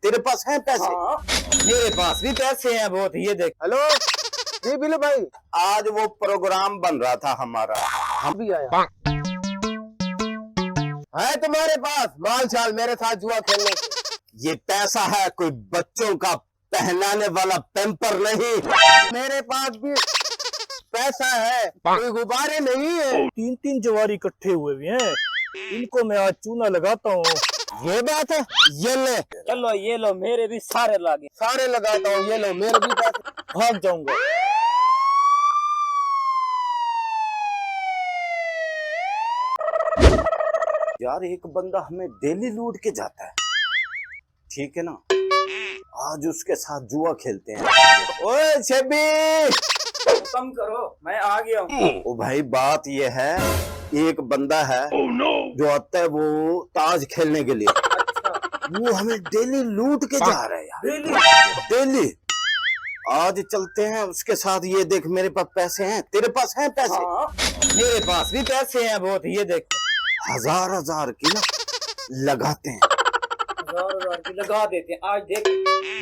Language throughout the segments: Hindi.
तेरे पास है पैसे? हाँ। मेरे पास भी पैसे हैं बहुत, ये देख। हेलो जी बिल्लू भाई, आज वो प्रोग्राम बन रहा था हमारा, हम भी आया है तुम्हारे पास माल चाल मेरे साथ जुआ खेलने के? ये पैसा है कोई बच्चों का पहनाने वाला पेम्पर नहीं। मेरे पास भी पैसा है, कोई गुब्बारे नहीं है। 3-3 जवारी इकट्ठे हुए भी हैं, इनको मैं आज चूना लगाता हूँ। ये बात है, ये ले चलो ये लो, मेरे भी सारे लागे। सारे लगाता हूँ, ये लो मेरे भी पैसे। भाग जाऊंगा। यार एक बंदा हमें डेली लूट के जाता है, ठीक है ना, आज उसके साथ जुआ खेलते हैं। ओए छबी, कम करो, मैं आ गया हूँ। ओ भाई बात ये है, एक बंदा है जो आता है वो ताज खेलने के लिए, वो हमें डेली लूट के जा रहा है यार, डेली। आज चलते हैं उसके साथ। ये देख मेरे पास पैसे हैं, तेरे पास हैं पैसे? हाँ। मेरे पास भी पैसे हैं बहुत, ये देख। 1000 की ना लगाते हैं, 1000 की लगा देते हैं आज, देख।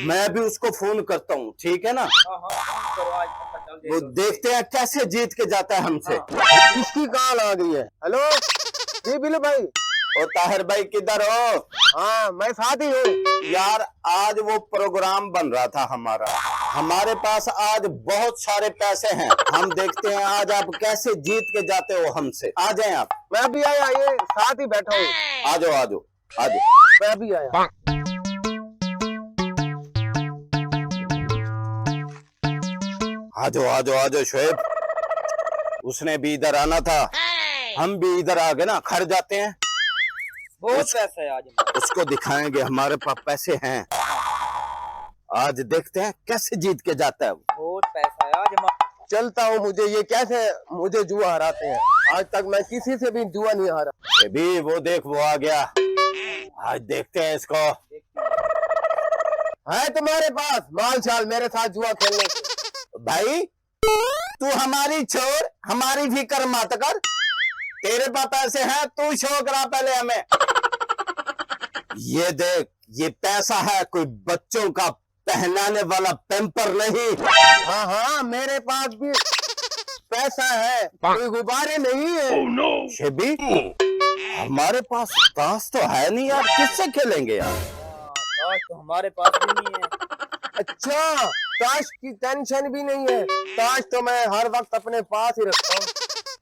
मैं भी उसको फोन करता हूँ, ठीक है ना। हाँ हाँ, करो आज पता चल वो जाएगा। देखते हैं कैसे जीत के जाता है हमसे। किसकी कॉल आ गई है? हेलो जी बिल्लू भाई। और ताहिर भाई किधर हो? हाँ मैं साथ ही हूँ। यार आज वो प्रोग्राम बन रहा था हमारा, हमारे पास आज बहुत सारे पैसे हैं, हम देखते हैं आज आप कैसे जीत के जाते हो हमसे। आ जाएं आप। मैं भी आया, ये साथ ही बैठा हूँ। आ जाओ आ जाओ आ जाओ। मैं भी आया। आ जाओ आ जाओ आ जाओ शोएब, उसने भी इधर आना था, हम भी इधर आ गए ना, खर जाते हैं। बहुत पैसा है आज। उसको दिखाएंगे हमारे पास पैसे हैं, आज देखते हैं कैसे जीत के जाता है वो। बहुत पैसा है आज। चलता हूँ, मुझे ये कैसे मुझे जुआ हराते हैं। आज तक मैं किसी से भी जुआ नहीं हारा। ये भी वो देख वो आ गया, आज देखते हैं इसको। है तुम्हारे पास माल चाल मेरे साथ जुआ खेलने के? भाई तू हमारी छोड़, हमारी फिक्र मत कर, तेरे पास पैसे हैं, तू शो करा पहले हमें। ये देख, ये पैसा है कोई बच्चों का पहनाने वाला पेम्पर नहीं। हाँ हाँ मेरे पास भी पैसा है, कोई गुब्बारे नहीं है। शेबी हमारे पास ताश तो है नहीं यार, किससे खेलेंगे यार? आज तो हमारे पास भी नहीं है। अच्छा, ताश की टेंशन भी नहीं है। ताश तो मैं हर वक्त अपने पास ही रखता हूँ।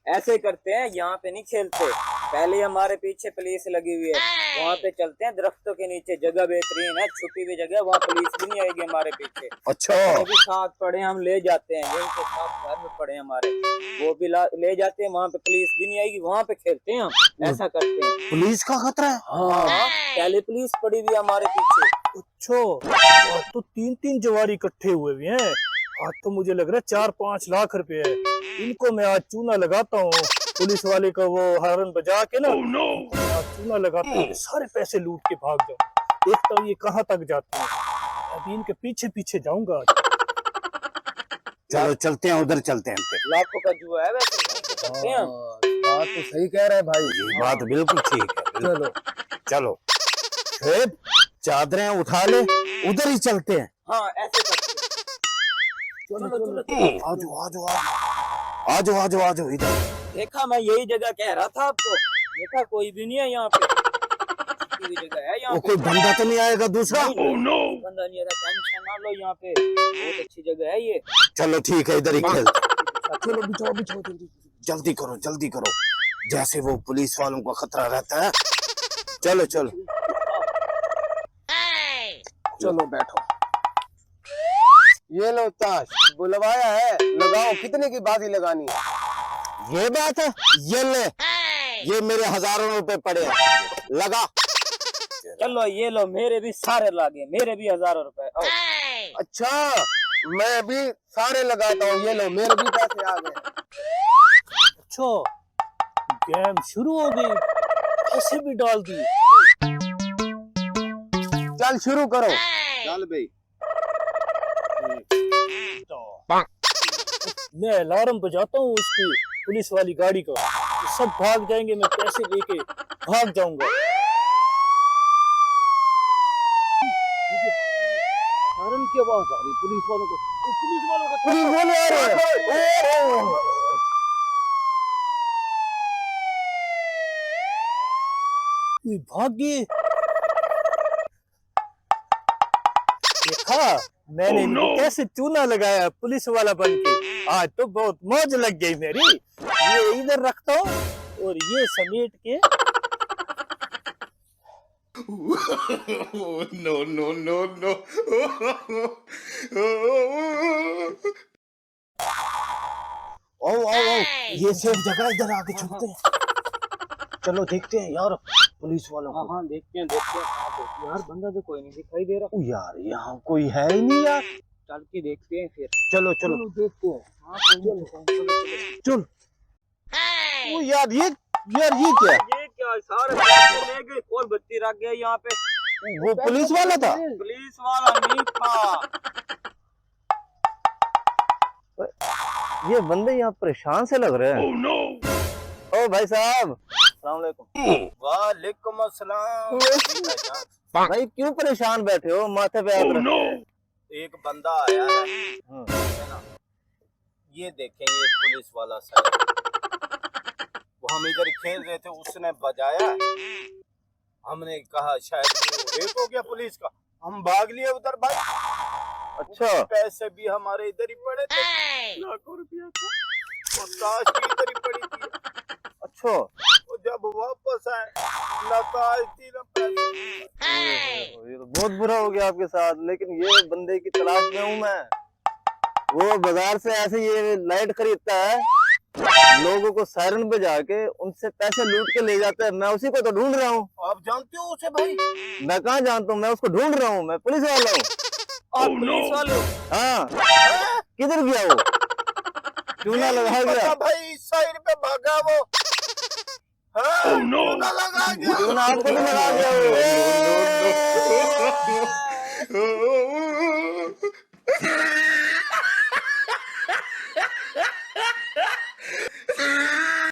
ऐसे करते हैं, यहाँ पे नहीं खेलते, पहले हमारे पीछे पुलिस लगी हुई है, वहाँ पे चलते हैं, दरख्तों के नीचे, जगह बेहतरीन है, छुपी हुई जगह, वहाँ पुलिस भी नहीं आएगी हमारे पीछे। अच्छा वो भी साथ पड़े हम ले जाते हैं, जिनके साथ घर में पड़े हमारे, वो भी ले जाते हैं, वहाँ पे पुलिस भी नहीं आएगी, वहाँ पे खेलते हैं हम। ऐसा करते हैं। पुलिस का खतरा है? हाँ, पहले पुलिस पड़ी हुई हमारे पीछे। अच्छा, आज तो 3-3 जवारी इकट्ठे हुए भी हैं। आज तो मुझे लग रहा है 4-5 लाख रुपए है। इनको मैं आज चूना लगाता हूँ, पुलिस वाले का वो हॉर्न बजा के ना। आज चूना लगाता हूँ, सारे पैसे लूट के भाग जाऊँ। देखता हूँ ये कहाँ तक जाते हैं, अभी इनके पीछे पीछे जाऊंगा आज। चलो चलते हैं, उधर चलते हैं फिर। लाखों का जुआ है वैसे, वहीं पे करते हैं हम। बात तो सही कह रहे हैं भाई। ये बात बिल्कुल ठीक है, बिल्कुल। चलो चलो शोएब, चादरें उठा ले, उधर ही चलते हैं। हाँ ऐसे करते हैं। चलो चलो आ जाओ आ जाओ आ जाओ आ जाओ आ जाओ इधर। देखा, मैं यही जगह कह रहा था आपको, देखा कोई भी नहीं है यहाँ पे, छुपी हुई जगह है यहाँ वो पे। कोई बंदा तो नहीं आएगा दूसरा? बंदा नहीं आ रहा, टेंशन ना लो, यहाँ पे बहुत अच्छी जगह है ये। चलो ठीक है, इधर ही खेलते हैं। चलो बिछाओ बिछाओ जल्दी। जल्दी करो, जैसे वो पुलिस वालों का खतरा रहता है। चलो चलो चलो बैठो। ये लो ताश, बुलवाया है, लगाओ। कितने की बाजी लगानी है? ये बात है, ये ले, ये मेरे हजारों रुपए पड़े हैं, लगा। चलो ये लो, मेरे भी सारे लागे, मेरे भी 1000 रुपए। आओ। अच्छा, मैं भी सारे लगाता हूँ, ये लो मेरे भी पैसे आ गए। अच्छा, गेम शुरू हो गई, पैसे भी डाल दिए। चल शुरू करो। चल भाई। मैं अलार्म बजाता हूँ उसकी, पुलिस वाली गाड़ी का, तो सब भाग जाएंगे, मैं पैसे लेके भाग जाऊंगा। की आवाज आ रही, पुलिस वालों को, पुलिस वालों को, पुलिस वाले आ रहे हैं। कोई भाग गए। देखा मैंने इनको कैसे चूना लगाया पुलिस वाला बन के। आज तो बहुत मौज लग गई मेरी। ये इधर रखता हूँ और ये समेट के। no, no, no, no. आओ आओ आओ, ये सेफ जगह, इधर आके छुपते हैं। चलो देखते हैं यार पुलिस वालों को। हाँ देखते हैं यार, बंदा तो कोई नहीं दिखाई दे रहा। ओ यार यहाँ कोई है ही नहीं यार। चल के देखते हैं फिर। चलो चलो देखते हैं। हाँ चल। ओ यार ये क्या? ये क्या, सारे पैसे ले गए और बत्ती रख गया यहाँ पे। वो पुलिस वाला था। पुलिस वाला नहीं था। ये बंदे यहाँ परेशान से लग रहे हैं। ओ भाई साहब, अस्सलाम वालेकुम। वालेकुम अस्सलाम। भाई क्यों परेशान बैठे हो, माथे पे हाथ रखे? एक बंदा आया है ना, ये देखें, ये पुलिस वाला सर, वो हम इधर खेल रहे थे, उसने बजाया, हमने कहा शायद वो रेप हो गया पुलिस का, हम भाग लिए उधर भाई। अच्छा, पैसे भी हमारे इधर ही पड़े थे, लाखों रुपया था, और ताश भी इधर ही पड़ी थी। अच्छा। और जब वापस आए, ना ताश थी ना पैसे। ये तो बहुत बुरा हो गया आपके साथ, लेकिन ये बंदे की तलाश में हूँ मैं। वो बाजार से ऐसे ये लाइट खरीदता है, लोगों को सायरन बजा के उनसे पैसे लूट के ले जाता है। मैं उसी को तो ढूंढ रहा हूँ। आप जानते हो उसे भाई? मैं कहाँ जानता हूँ, मैं उसको ढूंढ रहा हूँ। मैं पुलिस वाला हूँ। आप पुलिस वाले हो? हाँ। किधर गया वो? चूना लगा गया भाई, साइड पे भागा वो। हाँ, चूना लगा गया। चूना आपको भी लगा गया वो।